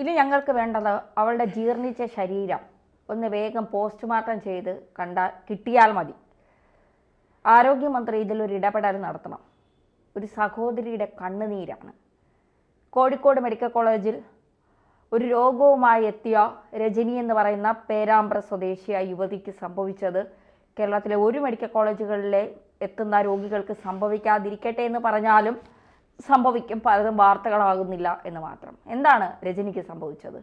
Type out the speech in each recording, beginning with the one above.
ഇനി ഞങ്ങൾക്ക് വേണ്ടത് അവളുടെ ജീർണിച്ച ശരീരം ഒന്ന് വേഗം പോസ്റ്റ്മോർട്ടം ചെയ്ത് കിട്ടിയാൽ മതി. ആരോഗ്യമന്ത്രി ഇതിലൊരു ഇടപെടൽ നടത്തണം. ഒരു സഹോദരിയുടെ കണ്ണുനീരാണ്. കോഴിക്കോട് മെഡിക്കൽ കോളേജിൽ ഒരു രോഗവുമായി എത്തിയ രജനി എന്ന് പറയുന്ന പേരാമ്പ്ര സ്വദേശിയായ യുവതിക്ക് സംഭവിച്ചത് കേരളത്തിലെ ഒരു മെഡിക്കൽ കോളേജുകളിലെ എത്തുന്ന രോഗികൾക്ക് സംഭവിക്കാതിരിക്കട്ടെ എന്ന് പറഞ്ഞാലും സംഭവിക്കും. പലതും വാർത്തകളാകുന്നില്ല എന്ന് മാത്രം. എന്താണ് രജനിക്ക് സംഭവിച്ചത്?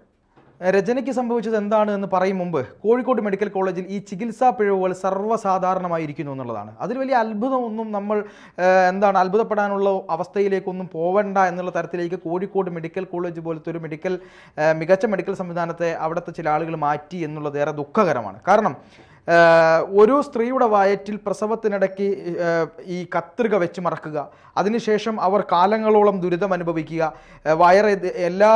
രജനിക്ക് സംഭവിച്ചത് എന്താണ് എന്ന് പറയും മുമ്പ് കോഴിക്കോട് മെഡിക്കൽ കോളേജിൽ ഈ ചികിത്സാ പിഴവുകൾ സർവ്വസാധാരണമായിരിക്കുന്നു എന്നുള്ളതാണ്. അതിൽ വലിയ അത്ഭുതമൊന്നും നമ്മൾ അത്ഭുതപ്പെടാനുള്ള അവസ്ഥയിലേക്കൊന്നും പോവണ്ട എന്നുള്ള തരത്തിലേക്ക് കോഴിക്കോട് മെഡിക്കൽ കോളേജ് പോലത്തെ ഒരു മികച്ച മെഡിക്കൽ സംവിധാനത്തെ അവിടുത്തെ ചില ആളുകൾ മാറ്റി എന്നുള്ളത് ഏറെ ദുഃഖകരമാണ്. കാരണം ഒരു സ്ത്രീയുടെ വയറ്റിൽ പ്രസവത്തിനിടയ്ക്ക് ഈ കത്രിക വെച്ച് മറക്കുക, അതിനുശേഷം അവർ കാലങ്ങളോളം ദുരിതം അനുഭവിക്കുക, എല്ലാ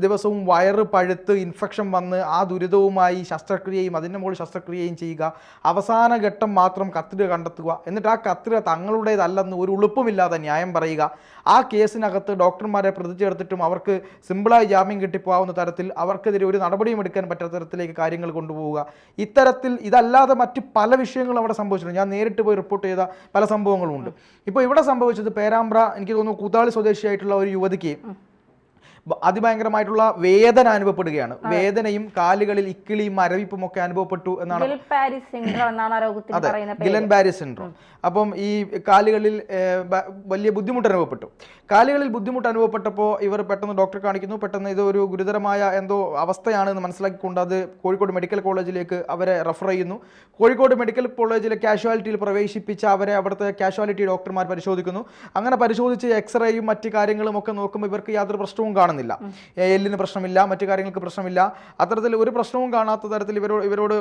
ദിവസവും വയറ് പഴുത്ത് ഇൻഫെക്ഷൻ വന്ന് ആ ദുരിതവുമായി ശസ്ത്രക്രിയയും അതിൻ്റെ മുകളിൽ ശസ്ത്രക്രിയയും ചെയ്യുക, അവസാന ഘട്ടം മാത്രം കത്രിക കണ്ടെത്തുക, എന്നിട്ട് ആ കത്രിക തങ്ങളുടേതല്ലെന്ന് ഒരു ഉളുപ്പുമില്ലാതെ ന്യായം പറയുക, ആ കേസിനകത്ത് ഡോക്ടർമാരെ പ്രതി ചേർത്തിട്ടും അവർക്ക് സിമ്പിളായി ജാമ്യം കിട്ടിപ്പോകുന്ന തരത്തിൽ അവർക്കെതിരെ ഒരു നടപടിയും എടുക്കാൻ പറ്റാത്ത തരത്തിലേക്ക് കാര്യങ്ങൾ കൊണ്ടുപോവുക. ഇത്തരത്തിൽ ഇതല്ലാതെ മറ്റ് പല വിഷയങ്ങളും അവിടെ സംഭവിച്ചിട്ടുണ്ട്. ഞാൻ നേരിട്ട് പോയി റിപ്പോർട്ട് ചെയ്ത പല സംഭവങ്ങളുമുണ്ട്. ഇപ്പോൾ ഇവിടെ സംഭവിച്ചത് പേരാമ്പ്ര, എനിക്ക് തോന്നുന്നു കൂത്താളി സ്വദേശിയായിട്ടുള്ള ഒരു യുവതിക്ക് അതിഭയങ്കരമായിട്ടുള്ള വേദന അനുഭവപ്പെടുകയാണ്. വേദനയും കാലുകളിൽ ഇക്കിളിയും മരവിപ്പും ഒക്കെ അനുഭവപ്പെട്ടു എന്നാണ്. അതെ, ഗിലൻ ബാരി സിൻഡ്രോം. അപ്പം ഈ കാലുകളിൽ വലിയ ബുദ്ധിമുട്ട് അനുഭവപ്പെട്ടു. കാലുകളിൽ ബുദ്ധിമുട്ട് അനുഭവപ്പെട്ടപ്പോൾ ഇവർ പെട്ടെന്ന് ഡോക്ടറെ കാണിക്കുന്നു. പെട്ടെന്ന് ഇത് ഒരു ഗുരുതരമായ എന്തോ അവസ്ഥയാണെന്ന് മനസ്സിലാക്കിക്കൊണ്ട് അത് കോഴിക്കോട് മെഡിക്കൽ കോളേജിലേക്ക് അവരെ റെഫർ ചെയ്യുന്നു. കോഴിക്കോട് മെഡിക്കൽ കോളേജിലെ കാഷ്വാലിറ്റിയിൽ പ്രവേശിപ്പിച്ച അവരെ അവിടുത്തെ കാഷ്വാലിറ്റി ഡോക്ടർമാർ പരിശോധിക്കുന്നു. അങ്ങനെ പരിശോധിച്ച് എക്സ്റേയും മറ്റ് കാര്യങ്ങളും ഒക്കെ നോക്കുമ്പോൾ ഇവർക്ക് യാതൊരു പ്രശ്നവും കാണുന്നില്ല. എല്ലിന് പ്രശ്നമില്ല, മറ്റു കാര്യങ്ങൾക്ക് പ്രശ്നമില്ല. അത്തരത്തിൽ ഒരു പ്രശ്നവും കാണാത്ത തരത്തിൽ ഇവരോട്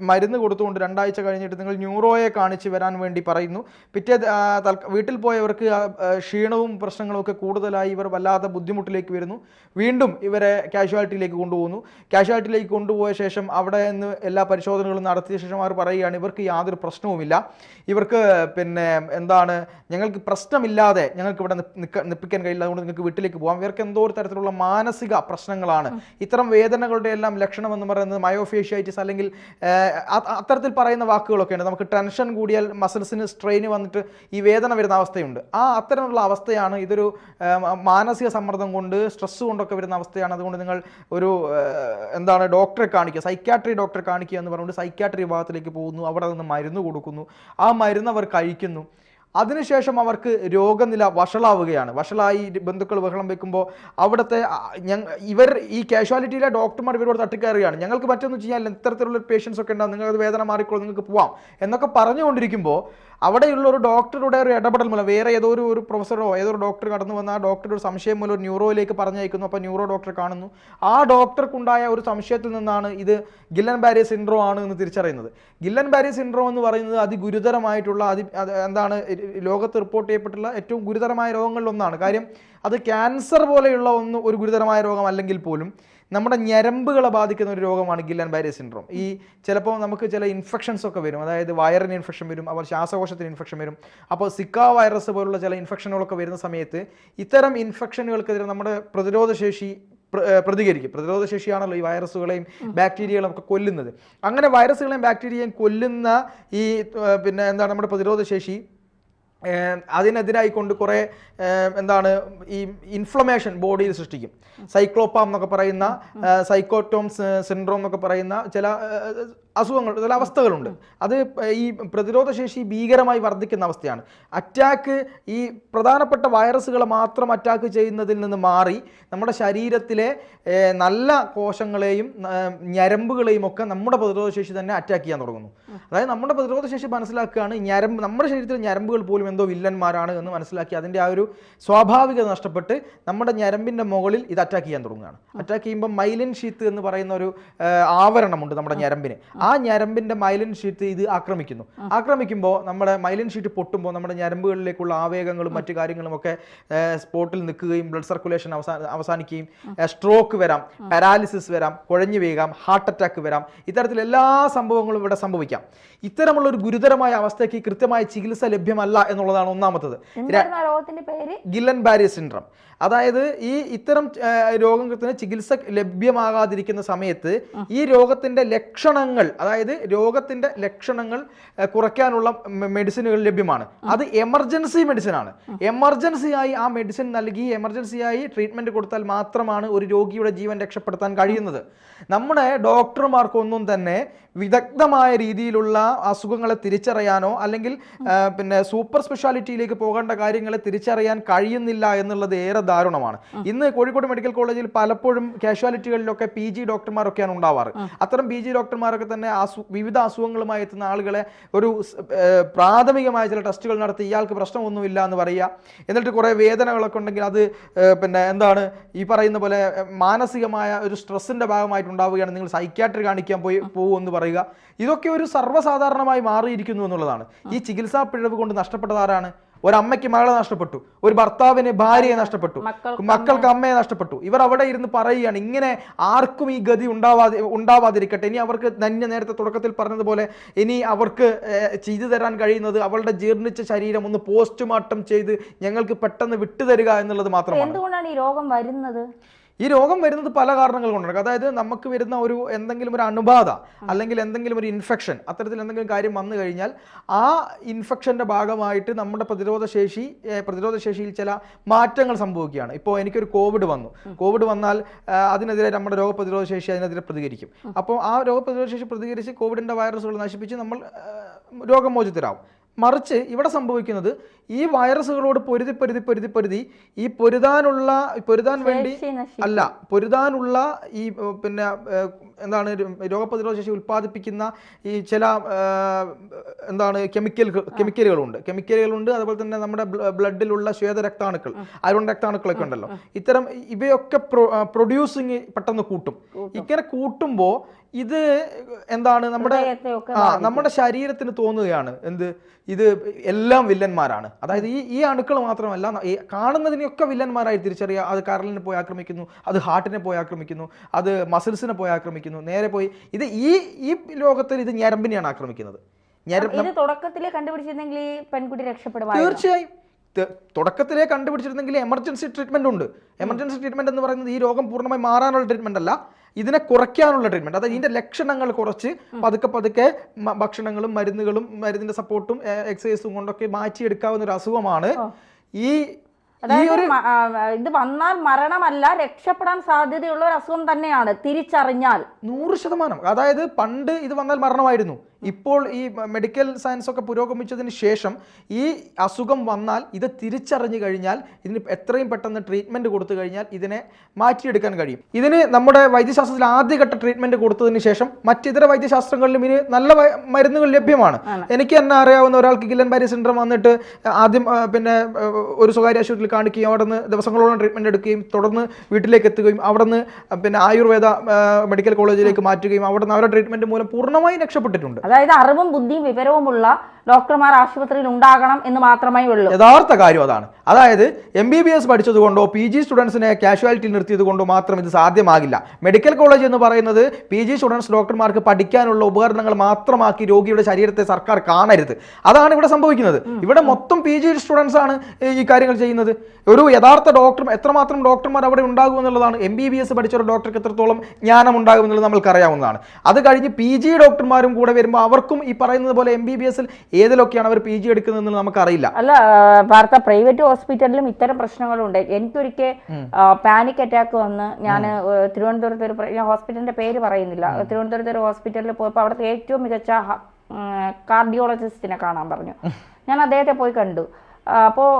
മരുന്ന് കൊടുത്തുകൊണ്ട് 2 ആഴ്ച കഴിഞ്ഞിട്ട് നിങ്ങൾ ന്യൂറോയെ കാണിച്ച് വരാൻ വേണ്ടി പറയുന്നു. വീട്ടിൽ പോയവർക്ക് ക്ഷീണവും പ്രശ്നങ്ങളും ഒക്കെ കൂടുതലായി ഇവർ വല്ലാത്ത ബുദ്ധിമുട്ടിലേക്ക് വരുന്നു. വീണ്ടും ഇവരെ കാഷ്വാലിറ്റിയിലേക്ക് കൊണ്ടുപോകുന്നു. കാഷ്വാലിറ്റിയിലേക്ക് കൊണ്ടുപോയ ശേഷം അവിടെ നിന്ന് എല്ലാ പരിശോധനകളും നടത്തിയ ശേഷം അവർ പറയുകയാണ് ഇവർക്ക് യാതൊരു പ്രശ്നവുമില്ല, ഇവർക്ക് ഞങ്ങൾക്ക് പ്രശ്നമില്ലാതെ ഞങ്ങൾക്ക് ഇവിടെ നിൽപ്പിക്കാൻ കഴിയില്ല, അതുകൊണ്ട് നിങ്ങൾക്ക് വീട്ടിലേക്ക് പോകാം. ഇവർക്ക് എന്തോ ഒരു തരത്തിലുള്ള മാനസിക പ്രശ്നങ്ങളാണ്. ഇത്തരം വേദനകളുടെ എല്ലാം ലക്ഷണം എന്ന് പറയുന്നത് മയോഫേഷ്യായിറ്റിസ് അല്ലെങ്കിൽ അത്തരത്തിൽ പറയുന്ന വാക്കുകളൊക്കെയുണ്ട്. നമുക്ക് ടെൻഷൻ കൂടിയാൽ മസിൽസിന് സ്ട്രെയിൻ വന്നിട്ട് ഈ വേദന വരുന്ന അവസ്ഥയുണ്ട്. അത്തരമുള്ള അവസ്ഥയാണ്. ഇതൊരു മാനസിക സമ്മർദ്ദം കൊണ്ട് സ്ട്രെസ് കൊണ്ടൊക്കെ വരുന്ന അവസ്ഥയാണ്. അതുകൊണ്ട് നിങ്ങൾ ഒരു ഡോക്ടറെ കാണിക്കുക, സൈക്യാട്രി ഡോക്ടറെ കാണിക്കുക എന്ന് പറഞ്ഞുകൊണ്ട് സൈക്യാട്രി വിഭാഗത്തിലേക്ക് പോകുന്നു. അവിടെ നിന്ന് മരുന്ന് കൊടുക്കുന്നു. ആ മരുന്ന് അവർ കഴിക്കുന്നു. അതിനുശേഷം അവർക്ക് രോഗനില വഷളായി ബന്ധുക്കൾ ബഹളം വെക്കുമ്പോൾ അവിടുത്തെ ഈ കാഷ്വാലിറ്റിയിലെ ഡോക്ടർമാർ ഇവരോട് തട്ടിക്കയറുകയാണ്. ഞങ്ങൾക്ക് മറ്റൊന്നും ചെയ്യാനില്ല, ഇത്തരത്തിലുള്ള പേഷ്യൻസ് ഒക്കെ ഉണ്ടാകും, നിങ്ങൾക്ക് വേദന മാറിക്കോളും, നിങ്ങൾക്ക് പോവാം എന്നൊക്കെ പറഞ്ഞുകൊണ്ടിരിക്കുമ്പോൾ അവിടെയുള്ള ഒരു ഡോക്ടറുടെ ഒരു ഇടപെടൽ മൂലം വേറെ ഏതോ ഒരു പ്രൊഫസറോ ഏതോ ഒരു ഡോക്ടർ കടന്നു വന്ന ആ ഡോക്ടറുടെ ഒരു സംശയം മൂലം ന്യൂറോയിലേക്ക് പറഞ്ഞയക്കുന്നു. അപ്പോൾ ന്യൂറോ ഡോക്ടറെ കാണുന്നു. ആ ഡോക്ടർക്കുണ്ടായ ഒരു സംശയത്തിൽ നിന്നാണ് ഇത് ഗില്ലൻ ബാരി സിൻഡ്രോം ആണ് എന്ന് തിരിച്ചറിയുന്നത്. ഗില്ലൻ ബാരി സിൻഡ്രോം എന്ന് പറയുന്നത് അതിഗുരുതരമായിട്ടുള്ള ലോകത്ത് റിപ്പോർട്ട് ചെയ്യപ്പെട്ടുള്ള ഏറ്റവും ഗുരുതരമായ രോഗങ്ങളിൽ ഒന്നാണ്. കാര്യം അത് ക്യാൻസർ പോലെയുള്ള ഒരു ഗുരുതരമായ രോഗം അല്ലെങ്കിൽ പോലും നമ്മുടെ ഞരമ്പുകളെ ബാധിക്കുന്ന ഒരു രോഗമാണ് ഗില്ലൻ ബാരി സിൻഡ്രോം. ചിലപ്പോൾ നമുക്ക് ചില ഇൻഫെക്ഷൻസ് ഒക്കെ വരും. അതായത് വയറിന് ഇൻഫെക്ഷൻ വരും, അപ്പോൾ ശ്വാസകോശത്തിന് ഇൻഫെക്ഷൻ വരും. അപ്പോൾ സിക്ക വൈറസ് പോലുള്ള ചില ഇൻഫെക്ഷനുകളൊക്കെ വരുന്ന സമയത്ത് ഇത്തരം ഇൻഫെക്ഷനുകൾക്കെതിരെ നമ്മുടെ പ്രതിരോധശേഷി പ്രതികരിക്കും. പ്രതിരോധശേഷിയാണല്ലോ ഈ വൈറസുകളെയും ബാക്ടീരിയകളും ഒക്കെ കൊല്ലുന്നത്. അങ്ങനെ വൈറസുകളെയും ബാക്ടീരിയയും കൊല്ലുന്ന നമ്മുടെ പ്രതിരോധശേഷി അതിനെതിരായിക്കൊണ്ട് കുറേ ഈ ഇൻഫ്ലമേഷൻ ബോഡിയിൽ സൃഷ്ടിക്കും. സൈക്ലോപാം എന്നൊക്കെ പറയുന്ന സൈക്കോട്ടോംസ് സിൻഡ്രോം എന്നൊക്കെ പറയുന്ന ചില അസുഖങ്ങൾ, ചില അവസ്ഥകളുണ്ട്. അത് ഈ പ്രതിരോധശേഷി ഭീകരമായി വർദ്ധിക്കുന്ന അവസ്ഥയാണ്. അറ്റാക്ക് ഈ പ്രധാനപ്പെട്ട വൈറസുകളെ മാത്രം അറ്റാക്ക് ചെയ്യുന്നതിൽ നിന്ന് മാറി നമ്മുടെ ശരീരത്തിലെ നല്ല കോശങ്ങളെയും ഞരമ്പുകളെയും ഒക്കെ നമ്മുടെ പ്രതിരോധശേഷി തന്നെ അറ്റാക്ക് ചെയ്യാൻ തുടങ്ങുന്നു. അതായത് നമ്മുടെ പ്രതിരോധശേഷി മനസ്സിലാക്കുകയാണ് നമ്മുടെ ശരീരത്തിലെ ഞരമ്പുകൾ പോലും എന്തോ വില്ലന്മാരാണ് എന്ന് മനസ്സിലാക്കി അതിൻ്റെ ആ ഒരു സ്വാഭാവികത നഷ്ടപ്പെട്ട് നമ്മുടെ ഞരമ്പിൻ്റെ മുകളിൽ ഇത് അറ്റാക്ക് ചെയ്യാൻ തുടങ്ങുകയാണ്. അറ്റാക്ക് ചെയ്യുമ്പോൾ മൈലിൻ ഷീത്ത് എന്ന് പറയുന്ന ഒരു ആവരണമുണ്ട് നമ്മുടെ ഞരമ്പിന്. ആ ഞരമ്പിൻ്റെ മൈലിൻ ഷീറ്റ് ഇത് ആക്രമിക്കുമ്പോൾ നമ്മുടെ മൈലിൻ ഷീറ്റ് പൊട്ടുമ്പോൾ നമ്മുടെ ഞരമ്പുകളിലേക്കുള്ള ആവേഗങ്ങളും മറ്റു കാര്യങ്ങളും ഒക്കെ സ്പോട്ടിൽ നിൽക്കുകയും ബ്ലഡ് സർക്കുലേഷൻ അവസാനിക്കുകയും സ്ട്രോക്ക് വരാം, പാരാലിസിസ് വരാം, കുഴഞ്ഞു വീഴാം, ഹാർട്ട് അറ്റാക്ക് വരാം. ഇത്തരത്തിൽ എല്ലാ സംഭവങ്ങളും ഇവിടെ സംഭവിക്കാം. ഇത്തരമുള്ള ഒരു ഗുരുതരമായ അവസ്ഥയ്ക്ക് കൃത്യമായ ചികിത്സ ലഭ്യമല്ല എന്നുള്ളതാണ് ഒന്നാമത്തത്. രോഗത്തിന്റെ പേര് ഗില്ലൻ ബാരി സിൻഡ്രം. അതായത് ഇത്തരം രോഗത്തിന് ചികിത്സ ലഭ്യമാകാതിരിക്കുന്ന സമയത്ത് ഈ രോഗത്തിന്റെ ലക്ഷണങ്ങൾ, അതായത് രോഗത്തിന്റെ ലക്ഷണങ്ങൾ കുറയ്ക്കാനുള്ള മെഡിസിനുകൾ ലഭ്യമാണ്. അത് എമർജൻസി മെഡിസിൻ ആണ്. എമർജൻസിയായി ആ മെഡിസിൻ നൽകി എമർജൻസിയായി ട്രീറ്റ്മെന്റ് കൊടുത്താൽ മാത്രമാണ് ഒരു രോഗിയുടെ ജീവൻ രക്ഷപ്പെടുത്താൻ കഴിയുന്നത്. നമ്മുടെ ഡോക്ടർമാർക്കൊന്നും തന്നെ വിദഗ്ധമായ രീതിയിലുള്ള അസുഖങ്ങളെ തിരിച്ചറിയാനോ അല്ലെങ്കിൽ പിന്നെ സൂപ്പർ സ്പെഷ്യാലിറ്റിയിലേക്ക് പോകേണ്ട കാര്യങ്ങളെ തിരിച്ചറിയാൻ കഴിയുന്നില്ല എന്നുള്ളത് ഏറെ ദാരുണമാണ്. ഇന്ന് കോഴിക്കോട് മെഡിക്കൽ കോളേജിൽ പലപ്പോഴും കാഷ്വാലിറ്റികളിലൊക്കെ PG ഡോക്ടർമാരൊക്കെയാണ് ഉണ്ടാവാറ്. അത്തരം PG ഡോക്ടർമാരൊക്കെ തന്നെ വിവിധ അസുഖങ്ങളുമായി എത്തുന്ന ആളുകളെ ഒരു പ്രാഥമികമായ ചില ടെസ്റ്റുകൾ നടത്തി ഇയാൾക്ക് പ്രശ്നമൊന്നുമില്ല എന്ന് പറയുക, എന്നിട്ട് കുറേ വേദനകളൊക്കെ ഉണ്ടെങ്കിൽ അത് പിന്നെ എന്താണ് ഈ പറയുന്ന പോലെ മാനസികമായ ഒരു സ്ട്രെസ്സിന്റെ ഭാഗമായിട്ടുണ്ടാവുകയാണ്, നിങ്ങൾ സൈക്യാട്രി കാണിക്കാൻ പോകുമെന്ന് പറയുക. ഇതൊക്കെ ഒരു സർവ്വസാധാരണമായി മാറിയിരിക്കുന്നു എന്നുള്ളതാണ്. ഈ ചികിത്സാ പിഴവ് കൊണ്ട് നഷ്ടപ്പെട്ടതാരാണ്? ഒരമ്മയ്ക്ക് മകളെ നഷ്ടപ്പെട്ടു, ഒരു ഭർത്താവിന് ഭാര്യയെ നഷ്ടപ്പെട്ടു, മക്കൾക്ക് അമ്മയെ നഷ്ടപ്പെട്ടു. ഇവർ അവിടെ ഇരുന്ന് പറയുകയാണ് ഇങ്ങനെ ആർക്കും ഈ ഗതി ഉണ്ടാവാതിരിക്കട്ടെ. ഇനി അവർക്ക് നേരത്തെ തുടക്കത്തിൽ പറഞ്ഞതുപോലെ ഇനി അവർക്ക് ചെയ്തു തരാൻ കഴിയുന്നത് അവളുടെ ജീർണിച്ച ശരീരം ഒന്ന് പോസ്റ്റ്മോർട്ടം ചെയ്ത് ഞങ്ങൾക്ക് പെട്ടെന്ന് വിട്ടുതരിക എന്നുള്ളത് മാത്രമാണ്. എന്തുകൊണ്ടാണ് ഈ രോഗം വരുന്നത്? ഈ രോഗം വരുന്നത് പല കാരണങ്ങൾ കൊണ്ടാണ്. അതായത് നമുക്ക് വരുന്ന എന്തെങ്കിലും ഒരു അണുബാധ അല്ലെങ്കിൽ എന്തെങ്കിലും ഒരു ഇൻഫെക്ഷൻ, അത്തരത്തിൽ എന്തെങ്കിലും കാര്യം വന്നു കഴിഞ്ഞാൽ ആ ഇൻഫെക്ഷൻ്റെ ഭാഗമായിട്ട് നമ്മുടെ പ്രതിരോധശേഷിയിൽ ചില മാറ്റങ്ങൾ സംഭവിക്കുകയാണ്. ഇപ്പോൾ എനിക്കൊരു കോവിഡ് വന്നാൽ അതിനെതിരെ നമ്മുടെ രോഗപ്രതിരോധശേഷി അതിനെതിരെ പ്രതികരിക്കും. അപ്പോൾ ആ രോഗപ്രതിരോധശേഷി പ്രതികരിച്ച് കോവിഡിൻ്റെ വൈറസുകൾ നശിപ്പിച്ച് നമ്മൾ രോഗമോചിതരാകും. മറിച്ച് ഇവിടെ സംഭവിക്കുന്നത് ഈ വൈറസുകളോട് പൊരുതി ഈ പൊരുതാനുള്ള ഈ പിന്നെ എന്താണ് രോഗപ്രതിരോധ ശേഷി ഉൽപ്പാദിപ്പിക്കുന്ന ഈ ചില എന്താണ് കെമിക്കലുകളുണ്ട്. അതുപോലെ തന്നെ നമ്മുടെ ബ്ലഡിലുള്ള ശ്വേതരക്താണുക്കൾ, അയൺ രക്താണുക്കളൊക്കെ ഉണ്ടല്ലോ, ഇവയൊക്കെ പ്രൊഡ്യൂസിങ് പെട്ടെന്ന് കൂട്ടും. ഇങ്ങനെ കൂട്ടുമ്പോൾ ഇത് എന്താണ് നമ്മുടെ ശരീരത്തിന് തോന്നുകയാണ് ഇത് എല്ലാം വില്ലന്മാരാണ്. അതായത് ഈ അണുക്കൾ മാത്രമല്ല, കാണുന്നതിനെയൊക്കെ വില്ലന്മാരായി തിരിച്ചറിയുക. അത് കരളിനെ പോയി ആക്രമിക്കുന്നു, അത് ഹാർട്ടിനെ പോയി ആക്രമിക്കുന്നു, അത് മസിൽസിനെ പോയി ആക്രമിക്കുന്നു, നേരെ പോയി ഇത് ഈ ലോകത്തിൽ ഇത് ഞരമ്പിനെയാണ് ആക്രമിക്കുന്നത്. തുടക്കത്തിലേ കണ്ടുപിടിച്ചിരുന്നെങ്കിൽ പെൺകുട്ടി രക്ഷപ്പെടും. തീർച്ചയായും തുടക്കത്തിലേ കണ്ടുപിടിച്ചിരുന്നെങ്കിൽ എമർജൻസി ട്രീറ്റ്മെന്റ് ഉണ്ട്. എമർജൻസി ട്രീറ്റ്മെന്റ് എന്ന് പറയുന്നത് ഈ രോഗം പൂർണ്ണമായി മാറാനുള്ള ട്രീറ്റ്മെന്റ് അല്ല, ഇതിനെ കുറയ്ക്കാനുള്ള ട്രീറ്റ്മെന്റ്. അതായത് ഇതിന്റെ ലക്ഷണങ്ങൾ കുറച്ച് പതുക്കെ ഭക്ഷണങ്ങളും മരുന്നിന്റെ സപ്പോർട്ടും എക്സസൈസും കൊണ്ടൊക്കെ മാറ്റിയെടുക്കാവുന്ന ഒരു അസുഖമാണ് ഇത് വന്നാൽ മരണമല്ല, രക്ഷപ്പെടാൻ സാധ്യതയുള്ള ഒരു അസുഖം തന്നെയാണ് തിരിച്ചറിഞ്ഞാൽ 100%. അതായത് പണ്ട് ഇത് വന്നാൽ മരണമായിരുന്നു. ഇപ്പോൾ ഈ മെഡിക്കൽ സയൻസ് ഒക്കെ പുരോഗമിച്ചതിന് ശേഷം ഈ അസുഖം വന്നാൽ ഇത് തിരിച്ചറിഞ്ഞു കഴിഞ്ഞാൽ ഇതിന് എത്രയും പെട്ടെന്ന് ട്രീറ്റ്മെന്റ് കൊടുത്തു കഴിഞ്ഞാൽ ഇതിനെ മാറ്റിയെടുക്കാൻ കഴിയും. ഇതിന് നമ്മുടെ വൈദ്യശാസ്ത്രത്തിൽ ആദ്യഘട്ട ട്രീറ്റ്മെന്റ് കൊടുത്തതിന് ശേഷം മറ്റിതര വൈദ്യശാസ്ത്രങ്ങളിലും ഇതിന് നല്ല മരുന്നുകൾ ലഭ്യമാണ്. എനിക്ക് തന്നെ അറിയാവുന്ന ഒരാൾക്ക് ഗില്ലൻ ബാരി സിൻഡ്രം വന്നിട്ട് ആദ്യം പിന്നെ ഒരു സ്വകാര്യ ആശുപത്രിയിൽ കാണിക്കുകയും അവിടെ നിന്ന് ദിവസങ്ങളോളം ട്രീറ്റ്മെന്റ് എടുക്കുകയും തുടർന്ന് വീട്ടിലേക്ക് എത്തുകയും അവിടെ നിന്ന് പിന്നെ ആയുർവേദ മെഡിക്കൽ കോളേജിലേക്ക് മാറ്റുകയും അവിടെ നിന്ന് അവരുടെ ട്രീറ്റ്മെന്റ് മൂലം പൂർണ്ണമായും രക്ഷപ്പെട്ടിട്ടുണ്ട്. അതായത് അറിവും ബുദ്ധിയും വിവരവുമുള്ള ഡോക്ടർമാർ ആശുപത്രിയിൽ ഉണ്ടാകണം എന്ന് മാത്രമേ ഉള്ളൂ. യഥാർത്ഥ കാര്യം അതാണ്. അതായത് MBBS പഠിച്ചതുകൊണ്ടോ PG സ്റ്റുഡൻസിനെ കാഷ്വാലിറ്റിയിൽ നിർത്തിയത് കൊണ്ടോ മാത്രം ഇത് സാധ്യമാകില്ല. മെഡിക്കൽ കോളേജ് എന്ന് പറയുന്നത് PG സ്റ്റുഡൻസ് ഡോക്ടർമാർക്ക് പഠിക്കാനുള്ള ഉപകരണങ്ങൾ മാത്രമാക്കി രോഗിയുടെ ശരീരത്തെ സർക്കാർ കാണരുത്. അതാണ് ഇവിടെ സംഭവിക്കുന്നത്. ഇവിടെ മൊത്തം PG സ്റ്റുഡൻസ് ആണ് ഈ കാര്യങ്ങൾ ചെയ്യുന്നത്. ഒരു യഥാർത്ഥ ഡോക്ടർ എത്രമാത്രം ഡോക്ടർമാർ അവിടെ ഉണ്ടാകും എന്നുള്ളതാണ്. MBBS പഠിച്ച ഒരു ഡോക്ടർക്ക് എത്രത്തോളം ജ്ഞാനം ഉണ്ടാകും എന്നുള്ളത് നമ്മൾക്കറിയാവുന്നതാണ്. അത് കഴിഞ്ഞ് PG ഡോക്ടർമാരും കൂടെ വരുമ്പോൾ അവർക്കും ഈ പറയുന്നത് പോലെ MBBS ഏതിലൊക്കെയാണ് അവർ PG എടുക്കുന്നതെന്ന് നമുക്കറിയില്ല. അല്ല, ഭാരത പ്രൈവറ്റ് ഹോസ്പിറ്റലിലും ഇത്തരം പ്രശ്നങ്ങളുണ്ട്. എനിക്കൊരിക്കൽ പാനിക് അറ്റാക്ക് വന്ന് ഞാൻ തിരുവനന്തപുരത്ത് ഒരു ഹോസ്പിറ്റലിന്റെ പേര് പറയുന്നില്ല, തിരുവനന്തപുരത്ത് ഒരു ഹോസ്പിറ്റലിൽ പോയപ്പോൾ അവിടുത്തെ ഏറ്റവും മികച്ച കാർഡിയോളജിസ്റ്റിനെ കാണാൻ പറഞ്ഞു. ഞാൻ അദ്ദേഹത്തെ പോയി കണ്ടു. അപ്പോൾ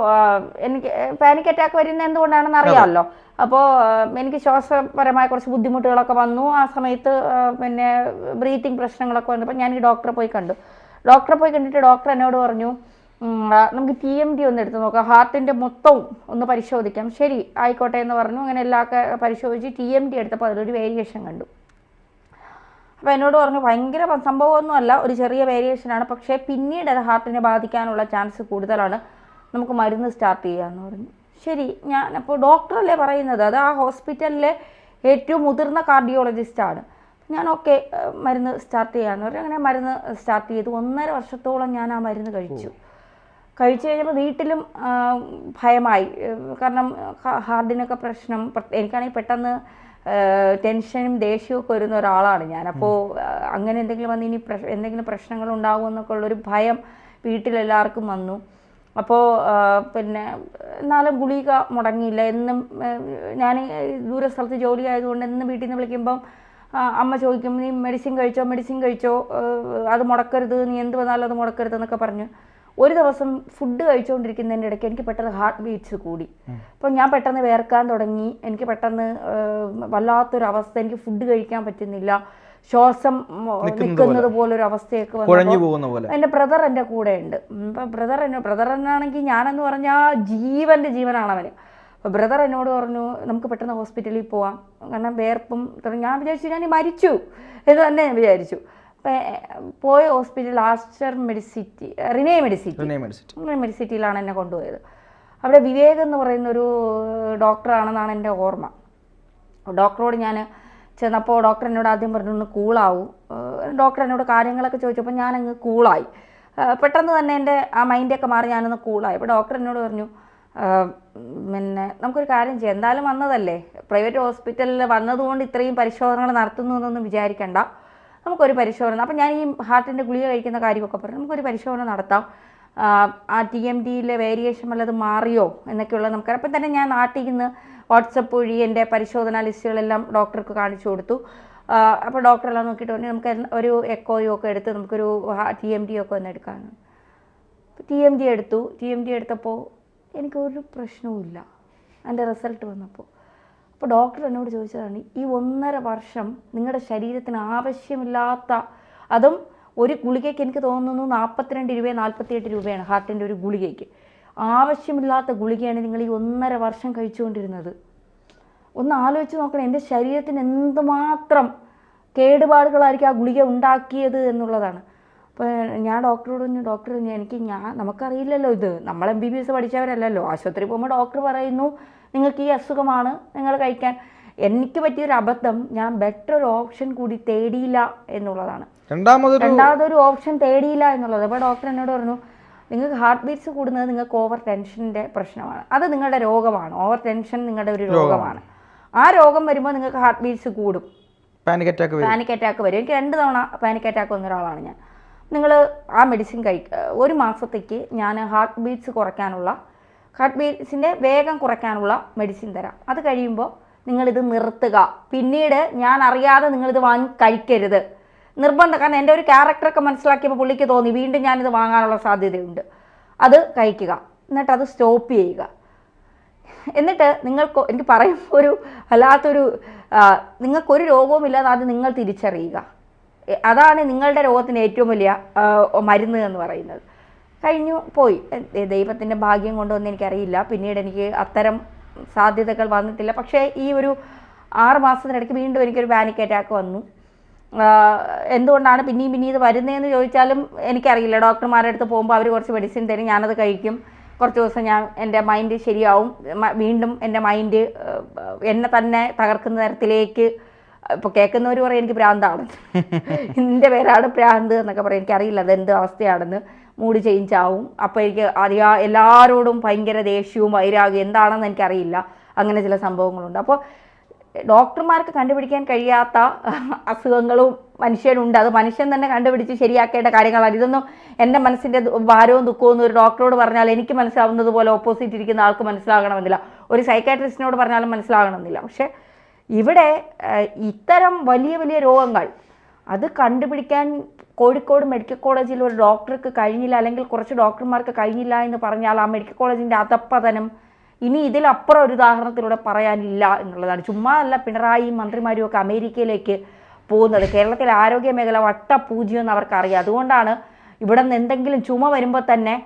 എനിക്ക് പാനിക് അറ്റാക്ക് വരുന്നത് എന്തുകൊണ്ടാണെന്ന് അറിയാമല്ലോ. അപ്പോൾ എനിക്ക് ശ്വാസപരമായ കുറച്ച് ബുദ്ധിമുട്ടുകളൊക്കെ വന്നു. ആ സമയത്ത് പിന്നെ ബ്രീത്തിങ് പ്രശ്നങ്ങളൊക്കെ വന്നപ്പോൾ ഞാൻ ഈ ഡോക്ടറെ പോയി കണ്ടു. ഡോക്ടറെ പോയി കണ്ടിട്ട് ഡോക്ടർ എന്നോട് പറഞ്ഞു, നമുക്ക് TMT ഒന്ന് എടുത്ത് നോക്കാം, ഹാർട്ടിൻ്റെ മൊത്തവും ഒന്ന് പരിശോധിക്കാം. ശരി ആയിക്കോട്ടെ എന്ന് പറഞ്ഞു. അങ്ങനെ എല്ലാമൊക്കെ പരിശോധിച്ച് TMT എടുത്തപ്പോൾ അതിലൊരു വേരിയേഷൻ കണ്ടു. അപ്പോൾ എന്നോട് പറഞ്ഞു ഭയങ്കര സംഭവമൊന്നുമല്ല, ഒരു ചെറിയ വേരിയേഷനാണ്, പക്ഷേ പിന്നീട് അത് ഹാർട്ടിനെ ബാധിക്കാനുള്ള ചാൻസ് കൂടുതലാണ്, നമുക്ക് മരുന്ന് സ്റ്റാർട്ട് ചെയ്യാമെന്ന് പറഞ്ഞു. ശരി, ഞാൻ അപ്പോൾ ഡോക്ടറല്ലേ പറയുന്നത്, അത് ആ ഹോസ്പിറ്റലിലെ ഏറ്റവും മുതിർന്ന കാർഡിയോളജിസ്റ്റാണ്. ഞാൻ ഓക്കെ മരുന്ന് സ്റ്റാർട്ട് ചെയ്യാമെന്ന് പറഞ്ഞു. അങ്ങനെ മരുന്ന് സ്റ്റാർട്ട് ചെയ്തു. 1.5 വർഷത്തോളം ഞാൻ ആ മരുന്ന് കഴിച്ചു. കഴിച്ചു കഴിഞ്ഞപ്പോൾ വീട്ടിലും ഭയമായി. കാരണം ഹാർട്ടിനൊക്കെ പ്രശ്നം, എനിക്കാണെങ്കിൽ പെട്ടെന്ന് ടെൻഷനും ദേഷ്യവും ഒക്കെ വരുന്ന ഒരാളാണ് ഞാൻ. അപ്പോൾ അങ്ങനെ എന്തെങ്കിലും വന്ന് ഇനി എന്തെങ്കിലും പ്രശ്നങ്ങൾ ഉണ്ടാകുമെന്നൊക്കെ ഉള്ളൊരു ഭയം വീട്ടിലെല്ലാവർക്കും വന്നു. അപ്പോൾ പിന്നെ എന്നാലും ഗുളിക മുടങ്ങിയില്ല. എന്നും ഞാൻ ദൂര സ്ഥലത്ത് ജോലി ആയതുകൊണ്ട് എന്നും വീട്ടിൽ നിന്ന് വിളിക്കുമ്പം അമ്മ ചോദിക്കും, നീ മെഡിസിൻ കഴിച്ചോ, അത് മുടക്കരുത്, നീ എന്ത് വന്നാലും അത് മുടക്കരുത് എന്നൊക്കെ പറഞ്ഞു. ഒരു ദിവസം ഫുഡ് കഴിച്ചുകൊണ്ടിരിക്കുന്നതിൻ്റെ ഇടയ്ക്ക് എനിക്ക് പെട്ടെന്ന് ഹാർട്ട് ബീറ്റ്സ് കൂടി. അപ്പോൾ ഞാൻ പെട്ടെന്ന് വേർക്കാൻ തുടങ്ങി. എനിക്ക് പെട്ടെന്ന് വല്ലാത്തൊരവസ്ഥ, എനിക്ക് ഫുഡ് കഴിക്കാൻ പറ്റുന്നില്ല, ശ്വാസം നിൽക്കുന്നത് പോലൊരു അവസ്ഥയൊക്കെ വന്നു. എൻ്റെ ബ്രദർ എൻ്റെ കൂടെ ഉണ്ട്. അപ്പം ബ്രദറിനാണെങ്കിൽ ഞാനെന്ന് പറഞ്ഞാൽ ജീവനാണ് അവന്. അപ്പോൾ ബ്രദർ എന്നോട് പറഞ്ഞു, നമുക്ക് പെട്ടെന്ന് ഹോസ്പിറ്റലിൽ പോവാം, കാരണം വേർപ്പും. ഞാൻ വിചാരിച്ചു ഞാൻ മരിച്ചു എന്ന് തന്നെ ഞാൻ വിചാരിച്ചു. പോയ ഹോസ്പിറ്റൽ ആസ്റ്റർ മെഡിസിറ്റി, റിനേ മെഡിസിറ്റിയിലാണ് എന്നെ കൊണ്ടുപോയത്. അവിടെ വിവേക് എന്ന് പറയുന്നൊരു ഡോക്ടറാണെന്നാണ് എൻ്റെ ഓർമ്മ. ഡോക്ടറോട് ഞാൻ ചെന്നപ്പോൾ ഡോക്ടർ എന്നോട് ആദ്യം പറഞ്ഞു ഒന്ന് കൂളാവൂ. ഡോക്ടർ എന്നോട് കാര്യങ്ങളൊക്കെ ചോദിച്ചപ്പോൾ ഞാനങ്ങ് കൂളായി. പെട്ടെന്ന് തന്നെ എൻ്റെ ആ മൈൻഡൊക്കെ മാറി ഞാനൊന്ന് കൂളായി. അപ്പോൾ ഡോക്ടർ എന്നോട് പറഞ്ഞു, പിന്നെ നമുക്കൊരു കാര്യം ചെയ്യാം, എന്തായാലും വന്നതല്ലേ, പ്രൈവറ്റ് ഹോസ്പിറ്റലിൽ വന്നതുകൊണ്ട് ഇത്രയും പരിശോധനകൾ നടത്തുന്നു എന്നൊന്നും വിചാരിക്കേണ്ട, നമുക്കൊരു പരിശോധന. അപ്പം ഞാൻ ഈ ഹാർട്ടിൻ്റെ ഗുളിക കഴിക്കുന്ന കാര്യമൊക്കെ പറഞ്ഞു, നമുക്കൊരു പരിശോധന നടത്താം, ആ TMDയിലെ വേരിയേഷൻ വല്ലത് മാറിയോ എന്നൊക്കെയുള്ളത് നമുക്ക്. അപ്പം തന്നെ ഞാൻ നാട്ടിൽ നിന്ന് വാട്സപ്പ് വഴി എൻ്റെ പരിശോധനാ ലിസ്റ്റുകളെല്ലാം ഡോക്ടർക്ക് കാണിച്ചു കൊടുത്തു. അപ്പോൾ ഡോക്ടറെല്ലാം നോക്കിയിട്ട് പറഞ്ഞു നമുക്ക് ഒരു എക്കോയോ ഒക്കെ എടുത്ത് നമുക്കൊരു TMD ഒക്കെ ഒന്ന് എടുക്കാമെന്ന്. TMD എടുത്തപ്പോൾ എനിക്കൊരു പ്രശ്നവുമില്ല എൻ്റെ റിസൾട്ട് വന്നപ്പോൾ. അപ്പോൾ ഡോക്ടർ എന്നോട് ചോദിച്ചതാണ്, ഈ 1.5 വർഷം നിങ്ങളുടെ ശരീരത്തിന് ആവശ്യമില്ലാത്ത, അതും ഒരു ഗുളികയ്ക്ക് എനിക്ക് തോന്നുന്നു 42 രൂപയോ 48 രൂപയാണ് ഹാർട്ടിൻ്റെ ഒരു ഗുളികയ്ക്ക്. ആവശ്യമില്ലാത്ത ഗുളികയാണ് നിങ്ങൾ ഈ 1.5 വർഷം കഴിച്ചുകൊണ്ടിരുന്നത്. ഒന്ന് ആലോചിച്ച് നോക്കണം, എൻ്റെ ശരീരത്തിന് എന്തുമാത്രം കേടുപാടുകളായിരിക്കും ആ ഗുളിക ഉണ്ടാക്കിയത് എന്നുള്ളതാണ്. അപ്പോൾ ഞാൻ ഡോക്ടറോട് പറഞ്ഞു, ഡോക്ടർ നമുക്കറിയില്ലല്ലോ, ഇത് നമ്മൾ MBBS പഠിച്ചവരല്ലല്ലോ. ആശുപത്രി പോകുമ്പോൾ ഡോക്ടർ പറയുന്നു നിങ്ങൾക്ക് ഈ അസുഖമാണ്, നിങ്ങൾ കഴിക്കാൻ. എനിക്ക് പറ്റിയൊരു അബദ്ധം, ഞാൻ ബെറ്റർ ഒരു ഓപ്ഷൻ കൂടി തേടിയില്ല എന്നുള്ളതാണ്. രണ്ടാമതൊരു ഓപ്ഷൻ തേടിയില്ല എന്നുള്ളത്. അപ്പോൾ ഡോക്ടർ എന്നോട് പറഞ്ഞു, നിങ്ങൾക്ക് ഹാർട്ട് ബീറ്റ്സ് കൂടുന്നത് നിങ്ങൾക്ക് ഓവർ ടെൻഷൻ്റെ പ്രശ്നമാണ്, അത് നിങ്ങളുടെ രോഗമാണ്. ഓവർ ടെൻഷൻ നിങ്ങളുടെ ഒരു രോഗമാണ്. ആ രോഗം വരുമ്പോൾ നിങ്ങൾക്ക് ഹാർട്ട് ബീറ്റ്സ് കൂടും, പാനിക് അറ്റാക്ക് വരും. എനിക്ക് 2 തവണ പാനിക് അറ്റാക്ക് വന്ന ഒരാളാണ് ഞാൻ. നിങ്ങൾ ആ മെഡിസിൻ ഒരു മാസത്തേക്ക് ഞാൻ ഹാർട്ട് ബീറ്റ്സിൻ്റെ വേഗം കുറയ്ക്കാനുള്ള മെഡിസിൻ തരാം. അത് കഴിയുമ്പോൾ നിങ്ങളിത് നിർത്തുക. പിന്നീട് ഞാൻ അറിയാതെ നിങ്ങളിത് വാങ്ങി കഴിക്കരുത്, നിർബന്ധം. കാരണം എൻ്റെ ഒരു ക്യാരക്ടറൊക്കെ മനസ്സിലാക്കിയപ്പോൾ പുള്ളിക്ക് തോന്നി വീണ്ടും ഞാനിത് വാങ്ങാനുള്ള സാധ്യതയുണ്ട്. അത് കഴിക്കുക, എന്നിട്ട് അത് സ്റ്റോപ്പ് ചെയ്യുക. എന്നിട്ട് എനിക്ക് പറയുമ്പോൾ ഒരു വല്ലാത്തൊരു, നിങ്ങൾക്കൊരു രോഗവുമില്ലാതെ അത് നിങ്ങൾ തിരിച്ചറിയുക. അതാണ് നിങ്ങളുടെ രോഗത്തിന് ഏറ്റവും വലിയ മരുന്ന് എന്ന് പറയുന്നത്. കഴിഞ്ഞു പോയി, ദൈവത്തിൻ്റെ ഭാഗ്യം കൊണ്ടൊന്നും എനിക്കറിയില്ല. പിന്നീട് എനിക്ക് അത്തരം സാധ്യതകൾ വന്നിട്ടില്ല. പക്ഷേ ഈ ഒരു 6 മാസത്തിനിടയ്ക്ക് വീണ്ടും എനിക്കൊരു പാനിക് അറ്റാക്ക് വന്നു. എന്തുകൊണ്ടാണ് പിന്നെയും ഇത് വരുന്നതെന്ന് ചോദിച്ചാലും എനിക്കറിയില്ല. ഡോക്ടർമാരുടെ അടുത്ത് പോകുമ്പോൾ അവർ കുറച്ച് മെഡിസിൻ തരും, ഞാനത് കഴിക്കും. കുറച്ച് ദിവസം എൻ്റെ മൈൻഡ് ശരിയാവും. വീണ്ടും എൻ്റെ മൈൻഡ് എന്നെ തന്നെ തകർക്കുന്ന തരത്തിലേക്ക്. ഇപ്പോൾ കേൾക്കുന്നവർ പറയും എനിക്ക് ഭ്രാന്താണ്, എൻ്റെ പേരാണ് ഭ്രാന്ത് എന്നൊക്കെ പറയും. എനിക്കറിയില്ല അതെന്ത് അവസ്ഥയാണെന്ന്. മൂഡ് ചേഞ്ച് ആവും. അപ്പോൾ എനിക്ക് എല്ലാവരോടും ഭയങ്കര ദേഷ്യവും വൈരാഗ്യം എന്താണെന്ന് എനിക്കറിയില്ല. അങ്ങനെ ചില സംഭവങ്ങളുണ്ട്. അപ്പോൾ ഡോക്ടർമാർക്ക് കണ്ടുപിടിക്കാൻ കഴിയാത്ത അസുഖങ്ങളും മനുഷ്യനുണ്ട്. അത് മനുഷ്യൻ തന്നെ കണ്ടുപിടിച്ച് ശരിയാക്കേണ്ട കാര്യങ്ങളാണ്. ഇതൊന്നും എൻ്റെ മനസ്സിൻ്റെ ഭാരവും ദുഃഖവും ഒരു ഡോക്ടറോട് പറഞ്ഞാൽ എനിക്ക് മനസ്സിലാവുന്നത് പോലെ ഓപ്പോസിറ്റ് ഇരിക്കുന്ന ആൾക്ക് മനസ്സിലാകണമെന്നില്ല, ഒരു സൈക്കാട്രിസ്റ്റിനോട് പറഞ്ഞാലും മനസ്സിലാകണമെന്നില്ല. പക്ഷേ ഇവിടെ ഇത്തരം വലിയ വലിയ രോഗങ്ങൾ അത് കണ്ടുപിടിക്കാൻ കോഴിക്കോട് മെഡിക്കൽ കോളേജിൽ ഒരു ഡോക്ടർക്ക് കഴിഞ്ഞില്ല, അല്ലെങ്കിൽ കുറച്ച് ഡോക്ടർമാർക്ക് കഴിഞ്ഞില്ല എന്ന് പറഞ്ഞാൽ ആ മെഡിക്കൽ കോളേജിൻ്റെ അധപ്പതനം ഇനി ഇതിലപ്പുറം ഒരു ഉദാഹരണത്തിലൂടെ പറയാനില്ല എന്നുള്ളതാണ്. ചുമ്മാ അല്ല പിണറായിയും മന്ത്രിമാരും ഒക്കെ അമേരിക്കയിലേക്ക് പോകുന്നത്. കേരളത്തിലെ ആരോഗ്യ മേഖല വട്ടപൂജ്യം എന്ന് അവർക്കറിയാം. അതുകൊണ്ടാണ് ഇവിടെ നിന്ന് എന്തെങ്കിലും ചുമ വരുമ്പോൾ തന്നെ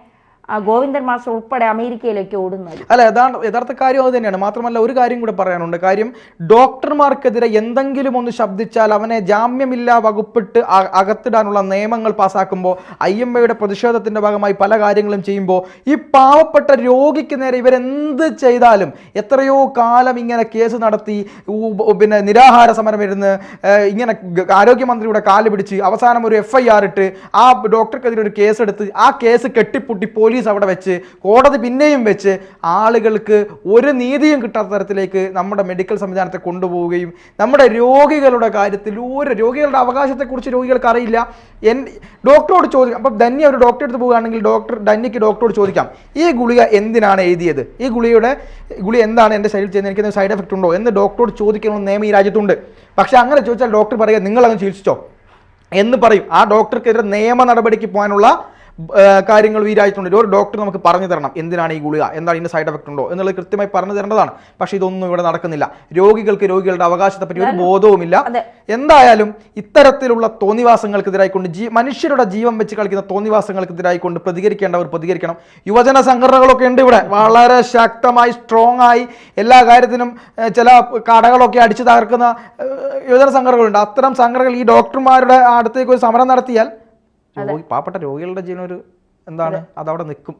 ഗോവിന്ദൻ മാസ്റ്റർ ഉൾപ്പെടെ അമേരിക്കയിലേക്ക് ഓടുന്നത്. അല്ല, യഥാർത്ഥ കാര്യം അത് തന്നെയാണ്. മാത്രമല്ല ഒരു കാര്യം കൂടെ പറയാനുണ്ട്. കാര്യം ഡോക്ടർമാർക്കെതിരെ എന്തെങ്കിലും ഒന്ന് ശബ്ദിച്ചാൽ അവനെ ജാമ്യമില്ലാ വകുപ്പിട്ട് അകത്തിടാനുള്ള നിയമങ്ങൾ പാസ്സാക്കുമ്പോൾ, IMAയുടെ പ്രതിഷേധത്തിന്റെ ഭാഗമായി പല കാര്യങ്ങളും ചെയ്യുമ്പോൾ, ഈ പാവപ്പെട്ട രോഗിക്ക് നേരെ ഇവരെന്ത് ചെയ്താലും, എത്രയോ കാലം ഇങ്ങനെ കേസ് നടത്തി പിന്നെ നിരാഹാര സമരം ഇരുന്ന് ഇങ്ങനെ ആരോഗ്യമന്ത്രിയുടെ കാല് പിടിച്ച് അവസാനം ഒരു FIR ഇട്ട് ആ ഡോക്ടർക്കെതിരെ ഒരു കേസെടുത്ത് ആ കേസ് കെട്ടിപ്പൊട്ടി പോലീസ് അവിടെ വെച്ച്, കോടതി പിന്നെയും വെച്ച് ആളുകൾക്ക് ഒരു നീതിയും കിട്ടാത്ത തരത്തിലേക്ക് നമ്മുടെ മെഡിക്കൽ സംവിധാനത്തെ കൊണ്ടുപോവുകയും നമ്മുടെ രോഗികളുടെ കാര്യത്തിൽ രോഗികളുടെ അവകാശത്തെക്കുറിച്ച് രോഗികൾക്ക് അറിയില്ല. ഡോക്ടറോട് ചോദിക്കാം. അപ്പം ധന്യ ഒരു ഡോക്ടറെ അടുത്ത് പോവുകയാണെങ്കിൽ ധന്യക്ക് ഡോക്ടറോട് ചോദിക്കാം, ഈ ഗുളിക എന്തിനാണ് എഴുതിയത്, ഈ ഗുളിക എന്താണ് എൻ്റെ ശരീരത്തിൽ ചെയ്യുന്നത്, എനിക്ക് സൈഡ് എഫക്റ്റ് ഉണ്ടോ എന്ന് ഡോക്ടറോട് ചോദിക്കണമെന്ന് നിയമം ഈ രാജ്യത്തുണ്ട്. പക്ഷെ അങ്ങനെ ചോദിച്ചാൽ ഡോക്ടർ പറയുക നിങ്ങളങ്ങ് ചികിത്സിച്ചോ എന്ന് പറയും. ആ ഡോക്ടർക്കെതിരെ നിയമ നടപടിക്ക് പോകാനുള്ള കാര്യങ്ങൾ ഈ രാജ്യത്തുണ്ട്. ഒരു ഡോക്ടർ നമുക്ക് പറഞ്ഞു തരണം എന്തിനാണ് ഈ ഗുളിക, എന്താണ് ഇതിൻ്റെ സൈഡ് എഫക്റ്റ് ഉണ്ടോ എന്നുള്ളത് കൃത്യമായി പറഞ്ഞു തരേണ്ടതാണ്. പക്ഷേ ഇതൊന്നും ഇവിടെ നടക്കുന്നില്ല. രോഗികളുടെ അവകാശത്തെ പറ്റി ഒരു ബോധവുമില്ല. എന്തായാലും ഇത്തരത്തിലുള്ള തോന്നിവാസങ്ങൾക്കെതിരായിക്കൊണ്ട് മനുഷ്യരുടെ ജീവൻ വെച്ച് കളിക്കുന്ന തോന്നിവാസങ്ങൾക്കെതിരായിക്കൊണ്ട് പ്രതികരിക്കേണ്ടവർ പ്രതികരിക്കണം. യുവജന സംഘടനകളൊക്കെ ഉണ്ട് ഇവിടെ, വളരെ ശക്തമായി സ്ട്രോങ് ആയി എല്ലാ കാര്യത്തിനും ചില കടകളൊക്കെ അടിച്ചു തകർക്കുന്ന യുവജന സംഘടനകളുണ്ട്. അത്തരം സംഘടനകൾ ഈ ഡോക്ടർമാരുടെ അടുത്തേക്ക് ഒരു സമരം നടത്തിയാൽ പാവപ്പെട്ട രോഗികളുടെ ജീവനൊരു എന്താണ് അതവിടെ നിൽക്കും.